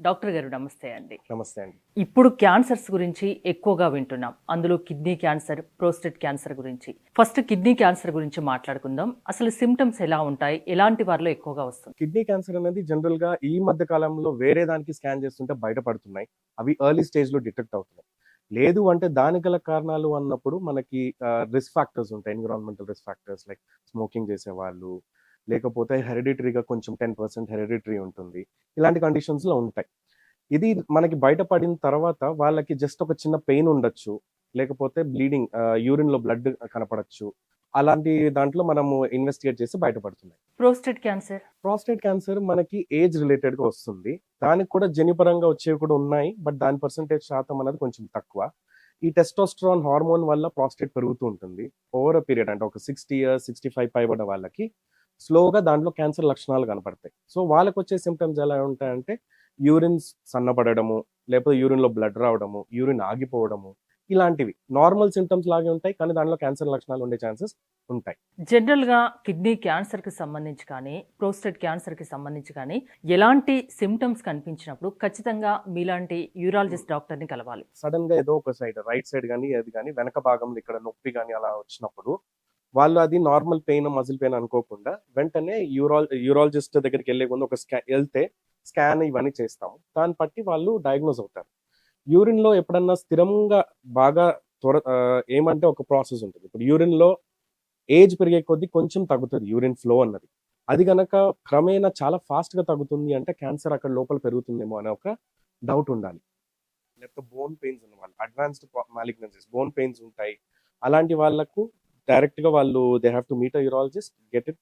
Doctor గారు నమస్తే అండి. నమస్తే అండి. ఇప్పుడు క్యాన్సర్స్ గురించి ఎక్కువగా వింటున్నాం. అందులో కిడ్నీ క్యాన్సర్, ప్రోస్టేట్ క్యాన్సర్ గురించి. ఫస్ట్ కిడ్నీ క్యాన్సర్ గురించి మాట్లాడుకుందాం. అసలు సింప్టమ్స్ ఎలా ఉంటాయి? ఎలాంటి వారిలో ఎక్కువగా వస్తుంది? కిడ్నీ క్యాన్సర్ అనేది జనరల్‌గా ఈ మధ్య కాలంలో వేరే దానికి స్కాన్ చేస్తుంటే బయటపడుతున్నాయి. అవి ఎర్లీ స్టేజ్‌లో డిటెక్ట్ అవుతున్నాయి. లేదు అంటే దానికి గల కారణాలు అన్నప్పుడు మనకి రిస్క్ ఫ్యాక్టర్స్ ఉంటాయి. Environmental risk factors like smoking చేసేవాళ్ళు, లేకపోతే హెరిడిటరీగా కొంచెం 10% హెరిడిటరీ ఉంటుంది. ఇలాంటి కండిషన్స్‌లో ఉంటాయి. ఇది మనకి బయటపడిన తర్వాత వాళ్ళకి జస్ట్ ఒక చిన్న పెయిన్ ఉండొచ్చు. లేకపోతే బ్లీడింగ్ యూరిన్‌లో బ్లడ్ కనపడొచ్చు. అలాంటి దాంట్లో మనము ఇన్వెస్టిగేట్ చేసి బయటపడుతున్నాయి. ప్రోస్టేట్ క్యాన్సర్ ప్రాస్టేట్ క్యాన్సర్ మనకి ఏజ్ రిలేటెడ్‌గా వస్తుంది. దానికి కూడా జన్యుపరంగా వచ్చేవి కూడా ఉన్నాయి. బట్ దాని పర్సెంటేజ్ శాతం అనేది కొంచెం తక్కువ. ఈ టెస్టోస్టెరాన్ హార్మోన్ వల్ల ప్రాస్టేట్ పెరుగుతూ ఉంటుంది. ఓవర్ ఎ పీరియడ్ అంటే ఒక 60 ఇయర్స్, 65 పైబడ్డ వాళ్ళకి స్లోగా దాంట్లో క్యాన్సర్ లక్షణాలు కనపడతాయి. సో వాళ్ళకొచ్చే సింప్టమ్స్ ఎలా ఉంటాయంటే యూరిన్స్ సన్నబడడము, లేకపోతే యూరిన్‌లో బ్లడ్ రావడము, యూరిన్ ఆగిపోవడము ఇలాంటివి. నార్మల్ సింప్టమ్స్ లాగే ఉంటాయి. కానీ దాంట్లో క్యాన్సర్ లక్షణాలు ఉండే ఛాన్సెస్ ఉంటాయి. జనరల్‌గా కిడ్నీ క్యాన్సర్‌కి సంబంధించి కానీ, ప్రోస్టేట్ క్యాన్సర్‌కి సంబంధించి కానీ ఎలాంటి సింప్టమ్స్ కనిపించినప్పుడు ఖచ్చితంగా మీలాంటి యూరాలజిస్ట్ డాక్టర్‌ని కలవాలి. సడెన్‌గా ఏదో ఒక సైడ్ రైట్ సైడ్ గాని, ఏది గాని వెనక భాగంలో ఇక్కడ నొప్పి గాని అలా వచ్చినప్పుడు వాళ్ళు అది నార్మల్ పెయిన్, మజిల్ పెయిన్ అనుకోకుండా వెంటనే యూరాలజిస్ట్ దగ్గరికెళ్ళే ముందు ఒక ఎళ్తే స్కాన్ ఇవన్నీ చేస్తాము. దాన్ని బట్టి వాళ్ళు డయాగ్నోస్ అవుతారు. యూరిన్‌లో ఎప్పుడన్నా స్థిరంగా బాగా ఏమంటే ఒక ప్రాసెస్ ఉంటుంది. ఇప్పుడు యూరిన్‌లో ఏజ్ పెరిగే కొద్దీ కొంచెం తగ్గుతది యూరిన్ ఫ్లో అన్నది. అది గనక క్రమేణా చాలా ఫాస్ట్‌గా తగ్గుతుంది అంటే క్యాన్సర్ అక్కడ లోపల పెరుగుతుందేమో అనే ఒక డౌట్ ఉండాలి. లేకపోతే బోన్ పెయిన్స్ ఉన్నవాళ్ళు అడ్వాన్స్డ్ మాలిగ్నెన్సీస్ బోన్ పెయిన్స్ ఉంటాయి. అలాంటి వాళ్ళకు డైరెక్ట్‌గా వాళ్ళు they have to meet a urologist get it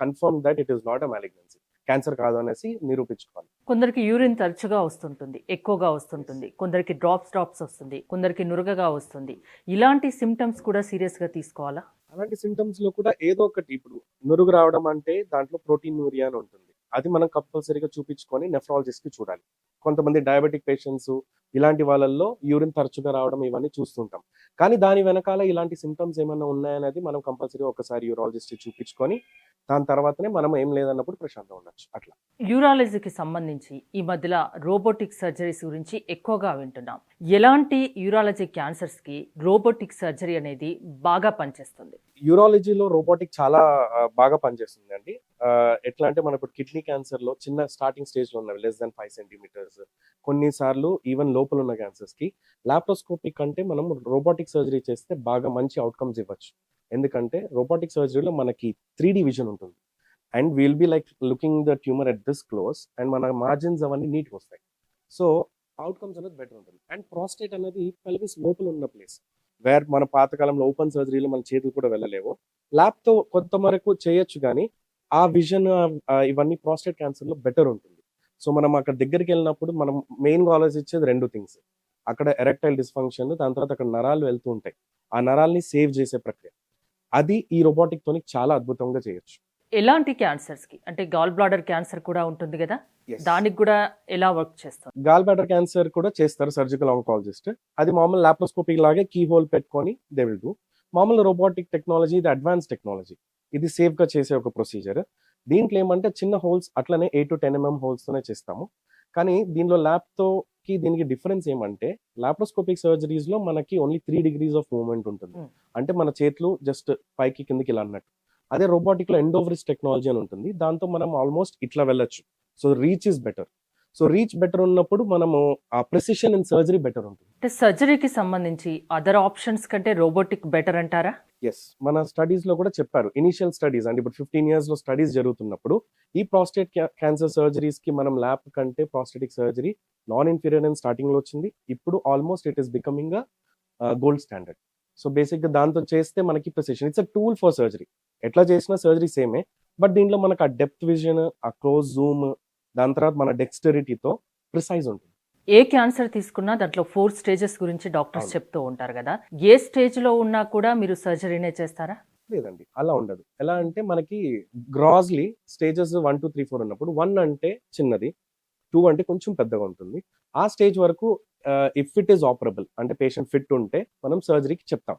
confirm that it is not a malignancy. Cancer కాదు అనేసి నిరూపించుకోవాలి. కొందరికి యూరిన్ తరచుగా వస్తుంటుంది, ఎక్కువగా వస్తుంటుంది. కొందరికి డ్రాప్స్ వస్తుంది. కొందరికి నురగగా వస్తుంది. ఇలాంటి సింప్టమ్స్ కూడా సీరియస్‌గా తీసుకోవాలా? అలాంటి సింప్టమ్స్‌లో కూడా ఏదో ఒకటి ఇప్పుడు నురుగు రావడం అంటే దాంట్లో ప్రోటీనూరియా అని ఉంటుంది. అది మనం కంపల్సరీగా చూపించుకొని నెఫ్రాలజిస్ట్‌కి చూడాలి. కొంతమంది డయాబెటిక్ పేషెంట్స్ ఇలాంటి వాళ్ళల్లో యూరిన్ తరచుగా రావడం ఇవన్నీ చూస్తుంటాం. కానీ దాని వెనకాల ఇలాంటి సింప్టమ్స్ ఏమన్నా ఉన్నాయనేది మనం కంపల్సరీగా ఒకసారి యూరాలజిస్ట్‌కి చూపించుకొని దాని తర్వాతనే మనం ఏం లేదన్నప్పుడు ప్రశాంతంగా ఉండొచ్చు. అట్లా. యూరాలజీకి సంబంధించి ఈ మధ్యల రోబోటిక్ సర్జరీస్ గురించి ఎక్కువగా వింటున్నాం. ఎలాంటి యూరాలజీ క్యాన్సర్స్‌కి రోబోటిక్ సర్జరీ అనేది బాగా పనిచేస్తుంది? యూరాలజీలో రోబోటిక్ చాలా బాగా పనిచేస్తుందండి. ఎట్లా అంటే మనం ఇప్పుడు కిడ్నీ క్యాన్సర్‌లో చిన్న స్టార్టింగ్ స్టేజ్‌లో ఉన్నవి లెస్ థాన్ 5 సెంటీమీటర్స్ కొన్నిసార్లు ఈవెన్ లోపల ఉన్న క్యాన్సర్స్‌కి లాప్రోస్కోపీ కంటే మనం రోబోటిక్ సర్జరీ చేస్తే బాగా మంచి అవుట్‌కమ్స్ ఇవ్వచ్చు. ఎందుకంటే రోబోటిక్ సర్జరీలో మనకి 3 విజన్ ఉంటుంది. And will be like looking the tumour at this close and మన మార్జిన్స్ అవన్నీ నీట్‌గా వస్తాయి. సో అవుట్‌కమ్స్ అనేది బెటర్ ఉంటుంది. అండ్ ప్రాస్టేట్ అనేది పెల్విస్ లోపల ఉన్న ప్లేస్. వేర్ మన పాతకాలంలో ఓపెన్ సర్జరీలో మన చేతులు కూడా వెళ్ళలేవు. ల్యాబ్‌తో కొంత వరకు చేయొచ్చు గానీ, ఆ విజన్ ఇవన్నీ ప్రాస్టేట్ క్యాన్సర్‌లో బెటర్ ఉంటుంది. సో, మనం అక్కడ దగ్గరికెళ్ళినప్పుడు మనం మెయిన్‌గా ఆలోచించేది 2 థింగ్స్. అక్కడ ఎరెక్టైల్ డిస్‌ఫంక్షన్ దాని తర్వాత అక్కడ నరాలు వెళ్తూ ఉంటాయి. ఆ నరాల్ని సేవ్ చేసే ప్రక్రియ. అది ఈ రోబోటిక్‌తోని చాలా అద్భుతంగా చేయొచ్చు. ఎలాంటి క్యాన్సర్స్‌కి? అంటే గాల్ బ్లాడర్ క్యాన్సర్ కూడా ఉంటుంది గదా! యెస్. దానికి గూడా ఎలా వర్క్ చేస్తుంది? గాల్ బ్లాడర్ క్యాన్సర్ కూడా చేస్తారు సర్జికల్ ఆంకాలజిస్ట్. అది మామూలు లాప్రోస్కోపీ లాగే కీ హోల్ పెట్టుకొని దే విల్ డూ. మామూలు రోబోటిక్ టెక్నాలజీ ఇది అడ్వాన్స్ టెక్నాలజీ. ఇది సేఫ్‌గా చేసే ఒక ప్రొసీజర్. దీంట్లో ఏమంటే చిన్న హోల్స్ అట్లనే 8-10 హోల్స్‌తోనే చేస్తాము. కానీ దీనిలో దీనికి డిఫరెన్స్ ఏమంటే లాప్రోస్కోపిక్ సర్జరీస్‌లో మనకి ఓన్లీ 3 డిగ్రీస్ ఆఫ్ మూవ్‌మెంట్ ఉంటుంది. హ్మ్. అంటే మన చేతులు జస్ట్ పైకి కిందకి ఇలా అన్నట్టు. అదే రోబోటిక్‌లో ఎండోవ్రిస్ టెక్నాలజీ అని ఉంటుంది. దాంతో మనం ఆల్‌మోస్ట్ ఇట్లా వెళ్ళొచ్చు. So reach is better. So reach better ఉన్నప్పుడు మనము ఆ ప్రెసిషన్ ఇన్ సర్జరీ బెటర్ ఉంటుంది. అంటే సర్జరీకి సంబంధించి అదర్ ఆప్షన్స్ కంటే రోబోటిక్ బెటర్ అంటారా? యెస్. మన స్టడీస్‌లో కూడా చెప్పారు. ఇనీషియల్ స్టడీస్ అంటే ఇప్పుడు 15 ఇయర్స్‌లో స్టడీస్ జరుగుతున్నప్పుడు ఈ ప్రాస్టేట్ క్యాన్సర్ సర్జరీస్‌కి మనం ల్యాబ్ కంటే ప్రాస్టెటిక్ సర్జరీ నాన్ ఇన్ఫీరియర్ అని స్టార్టింగ్‌లో వచ్చింది. ఇప్పుడు almost it is becoming gold standard. So బేసిక్‌గా దాంతో చేస్తే మనకి precision it's a tool for surgery. ఎట్లా చేసినా సర్జరీ సేమే. బట్ దీంట్లో మనకు ఆ డెప్త్ విజన్, ఆ క్లోజ్ జూమ్ దాని తర్వాత మన డెక్స్టరిటీతో ప్రిసైజ్ ఉంటుంది. ఏ క్యాన్సర్ తీసుకున్నా దాంట్లో 4 స్టేజెస్ గురించి డాక్టర్స్ అవును. చెప్తూ ఉంటారు గదా! ఏ స్టేజ్‌లో ఉన్నా కూడా మీరు సర్జరీనే చేస్తారా? లేదండి. అలా ఉండదు. ఎలా అంటే మనకి గ్రాస్‌లీ స్టేజెస్ 1, 2, 3, 4 ఉన్నప్పుడు 1 అంటే చిన్నది. 2 అంటే కొంచెం పెద్దగా ఉంటుంది. ఆ స్టేజ్ వరకు ఇఫ్ ఇట్ ఈస్ ఆపరబుల్ అంటే పేషెంట్ ఫిట్ ఉంటే మనం సర్జరీకి చెప్తాం.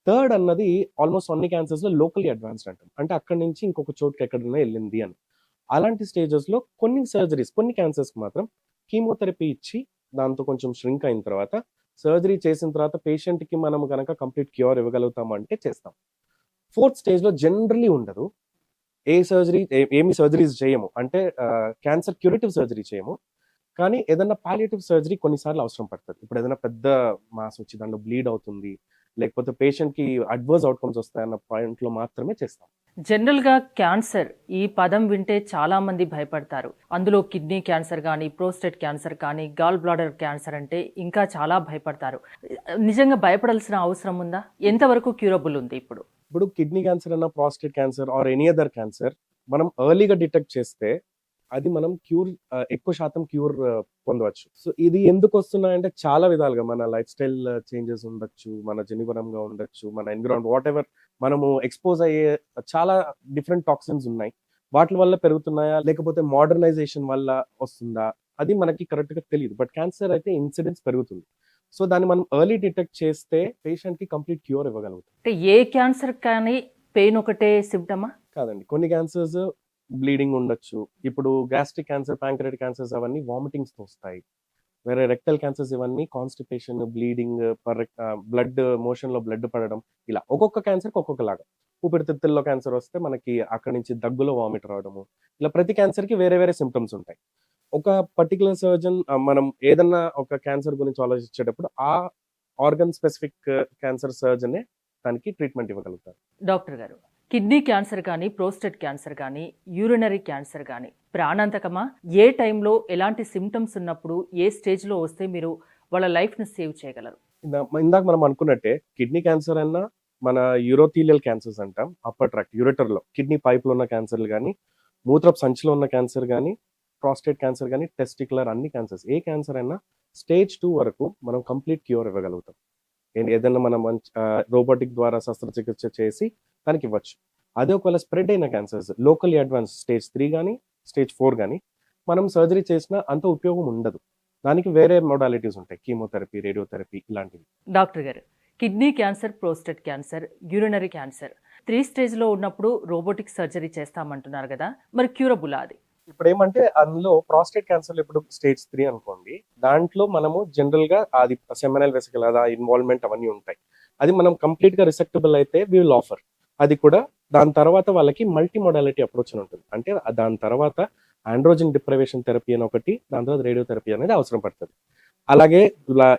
థర్డ్ అన్నది ఆల్‌మోస్ట్ అన్ని క్యాన్సర్స్‌లో లోకల్లీ అడ్వాన్స్డ్ అంటాం. అంటే అక్కడి నుంచి ఇంకొక చోటుకి ఎక్కడైనా ఎళ్ళింది అని. అలాంటి స్టేజెస్‌లో కొన్ని సర్జరీస్ కొన్ని క్యాన్సర్స్‌కి మాత్రం కీమోథెరపీ ఇచ్చి దాంతో కొంచెం ష్రింక్ అయిన తర్వాత సర్జరీ చేసిన తర్వాత పేషెంట్కి మనం కనుక కంప్లీట్ క్యూర్ ఇవ్వగలుగుతాము అంటే చేస్తాం. 4th స్టేజ్లో జనరలీ ఉండదు. ఏమి సర్జరీస్ చేయము, అంటే క్యాన్సర్ క్యూరేటివ్ సర్జరీ చేయము. కానీ ఏదైనా పాలియేటివ్ సర్జరీ కొన్నిసార్లు అవసరం పడుతుంది. ఇప్పుడు ఏదైనా పెద్ద మాస్ వచ్చి దాంట్లో బ్లీడ్ అవుతుంది, లేకపోతే పేషెంట్కి అడ్వర్స్ అవుట్కమ్స్ వస్తాయన్న పాయింట్లో మాత్రమే చేస్తాం. జనరల్గా క్యాన్సర్ ఈ పదం వింటే చాలా మంది భయపడతారు. అందులో కిడ్నీ క్యాన్సర్ కానీ, ప్రోస్టేట్ క్యాన్సర్ కానీ, గాల్ బ్లాడర్ క్యాన్సర్ అంటే ఇంకా చాలా భయపడతారు. నిజంగా భయపడాల్సిన అవసరం ఉందా? ఎంతవరకు క్యూరబుల్ ఉంది ఇప్పుడు? ఇప్పుడు కిడ్నీ క్యాన్సర్ అన్న, prostate cancer or any other cancer మనం ఎర్లీగా డిటెక్ట్ చేస్తే అది మనం ఎక్కువ శాతం క్యూర్ పొందవచ్చు. సో ఇది ఎందుకు వస్తున్నాయంటే చాలా విధాలుగా మన లైఫ్ స్టైల్ చేంజెస్ ఉండొచ్చు, మన జనివరంగా ఉండొచ్చు, మన ఎన్విరాన్మెంట్ వాట్ ఎవర్ మనము ఎక్స్పోజ్ అయ్యే చాలా డిఫరెంట్ టాక్సిన్స్ ఉన్నాయి. వాటి వల్ల పెరుగుతున్నాయా లేకపోతే మోడర్నైజేషన్ వల్ల వస్తుందా అది మనకి కరెక్ట్గా తెలియదు. బట్ క్యాన్సర్ అయితే ఇన్సిడెన్స్ పెరుగుతుంది. సో దాన్ని మనం ఎర్లీ డిటెక్ట్ చేస్తే పేషెంట్కి కంప్లీట్ క్యూర్ ఇవ్వగలుగుతాం. అంటే ఏ క్యాన్సర్ కానీ పెయిన్ ఒకటే సిమ్టమా కాదండి, కొన్ని క్యాన్సర్స్ బ్లీడింగ్ ఉండొచ్చు. ఇప్పుడు గ్యాస్ట్రిక్ క్యాన్సర్, ప్యాంక్రియాటిక్ క్యాన్సర్స్ అవన్నీ వామిటింగ్స్తో వస్తాయి. వేరే రెక్టల్ క్యాన్సర్స్ ఇవన్నీ కాన్స్టిపేషన్, బ్లీడింగ్, బ్లడ్ మోషన్లో బ్లడ్ పడడం, ఇలా ఒక్కొక్క క్యాన్సర్కి ఒక్కొక్కలాగా. ఊపిరితిత్తుల్లో క్యాన్సర్ వస్తే మనకి అక్కడి నుంచి దగ్గులో వామిట్ రావడము, ఇలా ప్రతి క్యాన్సర్కి వేరే వేరే సిమ్టమ్స్ ఉంటాయి. ఒక పర్టికులర్ సర్జన్ మనం ఏదన్నా ఒక క్యాన్సర్ గురించి ఆలోచించేటప్పుడు ఆ ఆర్గన్ స్పెసిఫిక్ క్యాన్సర్ సర్జనే దానికి ట్రీట్మెంట్ ఇవ్వగలుగుతారు. డాక్టర్ గారు, కిడ్నీ క్యాన్సర్ కానీ, ప్రోస్టేట్ క్యాన్సర్ కానీ, యూరినరీ క్యాన్సర్ కానీ ప్రాణాంతకమా? ఏ టైంలో ఎలాంటి సిమ్టమ్స్ ఉన్నప్పుడు ఏ స్టేజ్లో వస్తే మీరు వాళ్ళ లైఫ్ని సేవ్ చేయగలరు? ఇందాక మనం అనుకున్నట్టే కిడ్నీ క్యాన్సర్ అన్నా, మన యూరోథీలియల్ క్యాన్సర్స్ అంటాం, అప్పర్ ట్రాక్ట్ యూరేటర్లో కిడ్నీ పైప్లో ఉన్న క్యాన్సర్లు కానీ, మూత్రపు సంచిలో ఉన్న క్యాన్సర్ కానీ, ప్రాస్టేట్ క్యాన్సర్ కానీ, టెస్టికులర్, అన్ని క్యాన్సర్స్ ఏ క్యాన్సర్ అయినా స్టేజ్ 2 వరకు మనం కంప్లీట్ క్యూర్ ఇవ్వగలుగుతాం. ఏదైనా మనం రోబోటిక్ ద్వారా శస్త్రచికిత్స చేసి దానికి ఇవ్వచ్చు. అదే ఒకవేళ స్ప్రెడ్ అయిన క్యాన్సర్స్, లోకల్లీ అడ్వాన్స్ స్టేజ్ 3 కానీ, స్టేజ్ 4 కానీ మనం సర్జరీ చేసినా అంత ఉపయోగం ఉండదు. దానికి వేరే మోడాలిటీస్ ఉంటాయి, కీమోథెరపీ, రేడియోథెరపీ ఇలాంటివి. డాక్టర్ గారు, kidney cancer, prostate cancer, urinary cancer 3 స్టేజ్లో ఉన్నప్పుడు రోబోటిక్ సర్జరీ చేస్తామంటున్నారు కదా, మరి క్యూరబుల్ అది? ఇప్పుడు ఏమంటే అందులో ప్రాస్టేట్ క్యాన్సర్ ఇప్పుడు స్టేజ్ 3 అనుకోండి, దాంట్లో మనము జనరల్ గా అది సెమినల్ వెసికల్ అదా ఇన్వాల్వ్మెంట్ అవన్నీ ఉంటాయి. అది మనం కంప్లీట్ గా రిసెక్టబుల్ అయితే వి విల్ ఆఫర్. అది కూడా దాని తర్వాత వాళ్ళకి మల్టీ మోడాలిటీ అప్రోచ్ అని ఉంటుంది. అంటే దాని తర్వాత ఆండ్రోజన్ డిప్రైవేషన్ థెరపీ అని ఒకటి, దాని తర్వాత రేడియోథెరపీ అనేది అవసరం పడుతుంది. అలాగే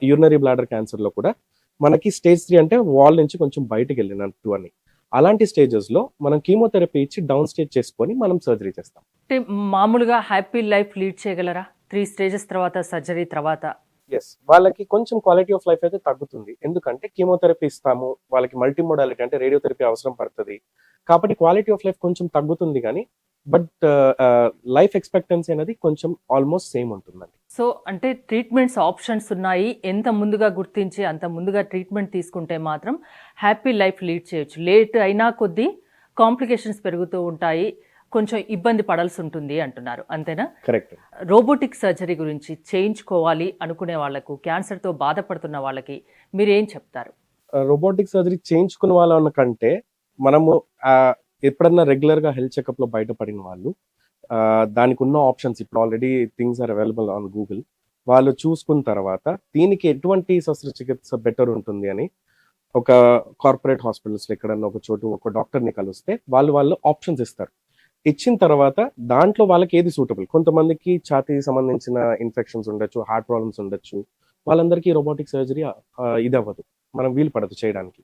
యూరినరీ బ్లాడర్ క్యాన్సర్ లో కూడా మనకి స్టేజ్ 3 అంటే వాల్ నుంచి కొంచెం బయటకు వెళ్ళినట్టు అని, అలాంటి స్టేజెస్ లో మనం కీమోథెరపీ ఇచ్చి డౌన్ స్టేజ్ చేసుకొని మనం సర్జరీ చేస్తాం. అంటే మామూలుగా హ్యాపీ లైఫ్ లీడ్ చేయగలరా 3 స్టేజెస్ తర్వాత, సర్జరీ తర్వాత? ఎస్, వాళ్ళకి కొంచెం క్వాలిటీ ఆఫ్ లైఫ్ అయితే తగ్గుతుంది. ఎందుకంటే కీమోథెరపీ ఇస్తాము, వాళ్ళకి మల్టీ మోడాలిటీ అంటే రేడియోథెరపీ అవసరం పడుతుంది కాబట్టి క్వాలిటీ ఆఫ్ లైఫ్ కొంచెం తగ్గుతుంది. కానీ బట్ లైఫ్ ఎక్స్పెక్టెన్సీ అనేది కొంచెం ఆల్మోస్ట్ సేమ్ ఉంటుందండి. సో అంటే ట్రీట్మెంట్స్ ఆప్షన్స్ ఉన్నాయి. ఎంత ముందుగా గుర్తించి అంత ముందుగా ట్రీట్మెంట్ తీసుకుంటే మాత్రం హ్యాపీ లైఫ్ లీడ్ చేయొచ్చు. లేట్ అయినా కొద్దీ కాంప్లికేషన్స్ పెరుగుతూ ఉంటాయి, కొంచెం ఇబ్బంది పడాల్సి ఉంటుంది అంటున్నారు, అంతేనా? కరెక్ట్. రోబోటిక్ సర్జరీ గురించి చేయించుకోవాలి అనుకునే వాళ్ళకు, క్యాన్సర్తో బాధపడుతున్న వాళ్ళకి మీరు ఏం చెప్తారు? రోబోటిక్ సర్జరీ చేయించుకున్న వాళ్ళ కంటే మనము ఎప్పుడన్నా రెగ్యులర్ గా హెల్త్ చెకప్ లో బయటపడిన వాళ్ళు దానికి ఉన్న ఆప్షన్స్ ఇప్పుడు already things are available on Google. వాళ్ళు చూసుకున్న తర్వాత దీనికి ఎటువంటి శస్త్రచికిత్స బెటర్ ఉంటుంది అని ఒక కార్పొరేట్ హాస్పిటల్స్ లో ఎక్కడన్నా ఒక చోటు ఒక డాక్టర్ని కలిస్తే వాళ్ళు ఆప్షన్స్ ఇస్తారు. ఇచ్చిన తర్వాత దాంట్లో వాళ్ళకి ఏది సూటబుల్, కొంతమందికి ఛాతీకి సంబంధించిన ఇన్ఫెక్షన్స్ ఉండొచ్చు, హార్ట్ ప్రాబ్లమ్స్ ఉండొచ్చు, వాళ్ళందరికీ రోబోటిక్ సర్జరీ ఇది అవ్వదు, మనం వీలు పడదు చేయడానికి.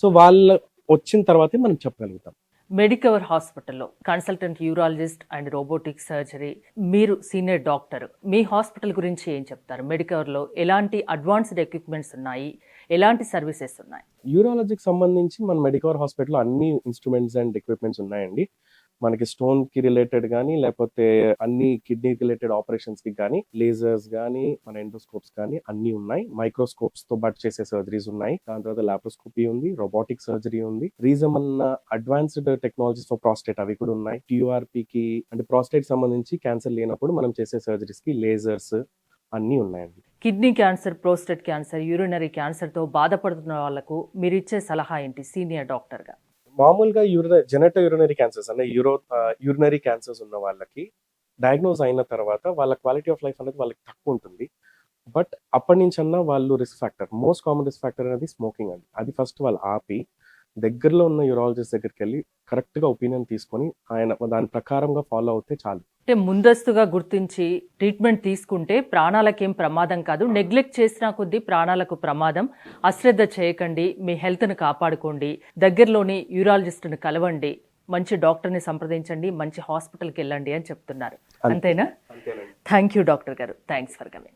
సో వాళ్ళు వచ్చిన తర్వాతే మనం చెప్పగలుగుతాం. మెడికవర్ హాస్పిటల్లో consultant urologist and robotic surgery, మీరు సీనియర్ డాక్టర్, మీ హాస్పిటల్ గురించి ఏం చెప్తారు? మెడికవర్లో ఎలాంటి అడ్వాన్స్డ్ ఎక్విప్మెంట్స్ ఉన్నాయి, ఎలాంటి సర్వీసెస్ ఉన్నాయి? యూరాలజీకి సంబంధించి మన మెడికవర్ హాస్పిటల్లో అన్ని ఇన్స్ట్రుమెంట్స్ అండ్ ఎక్విప్మెంట్స్ ఉన్నాయండి. మనకి స్టోన్ కి రిలేటెడ్ కానీ, లేకపోతే అన్ని కిడ్నీ రిలేటెడ్ ఆపరేషన్స్ కి కానీ, లేజర్స్ కానీ, మన ఎండోస్కోప్స్ కానీ అన్ని ఉన్నాయి. మైక్రోస్కోప్స్ తో పాటు చేసే సర్జరీస్ ఉన్నాయి. దాని తర్వాత లాప్రోస్కోపీ ఉంది, రోబోటిక్ సర్జరీ ఉంది, రీజన్ అన్న అడ్వాన్స్డ్ టెక్నాలజీస్ ఫర్ ప్రాస్టేట్ అవి కూడా ఉన్నాయి. TURP కి అంటే ప్రాస్టేట్ సంబంధించి క్యాన్సర్ లేనప్పుడు మనం చేసే సర్జరీస్ కి లేజర్స్ అన్నీ ఉన్నాయండి. Kidney cancer, prostate cancer, urinary క్యాన్సర్తో బాధపడుతున్న వాళ్ళకు మీరు ఇచ్చే సలహా ఏంటి సీనియర్ డాక్టర్గా? మామూలుగా యూరినరీ క్యాన్సర్స్ అంటే యూరినరీ క్యాన్సర్స్ ఉన్న వాళ్ళకి డయాగ్నోజ్ అయిన తర్వాత వాళ్ళ క్వాలిటీ ఆఫ్ లైఫ్ అనేది వాళ్ళకి తక్కువ ఉంటుంది. బట్ అప్పటి నుంచన్నా వాళ్ళు risk factor, most common risk factor అనేది స్మోకింగ్ అండి. అది ఫస్ట్ వాళ్ళు ఆపి దగ్గరలో ఉన్న యూరాలజిస్ట్ దగ్గరికి వెళ్ళి కరెక్ట్గా ఒపీనియన్ తీసుకొని ఆయన దాని ప్రకారంగా ఫాలో అవుతే చాలు. అంటే ముందస్తుగా గుర్తించి ట్రీట్మెంట్ తీసుకుంటే ప్రాణాలకేం ప్రమాదం కాదు. నెగ్లెక్ట్ చేసినా కొద్దీ ప్రాణాలకు ప్రమాదం. అశ్రద్ధ చేయకండి, మీ హెల్త్ను కాపాడుకోండి, దగ్గరలోని యూరాలజిస్ట్ని కలవండి, మంచి డాక్టర్ని సంప్రదించండి, మంచి హాస్పిటల్కి వెళ్ళండి అని చెప్తున్నారు. అంతేనా? అంతేనండి. థ్యాంక్ యూ డాక్టర్ గారు. Thanks for coming.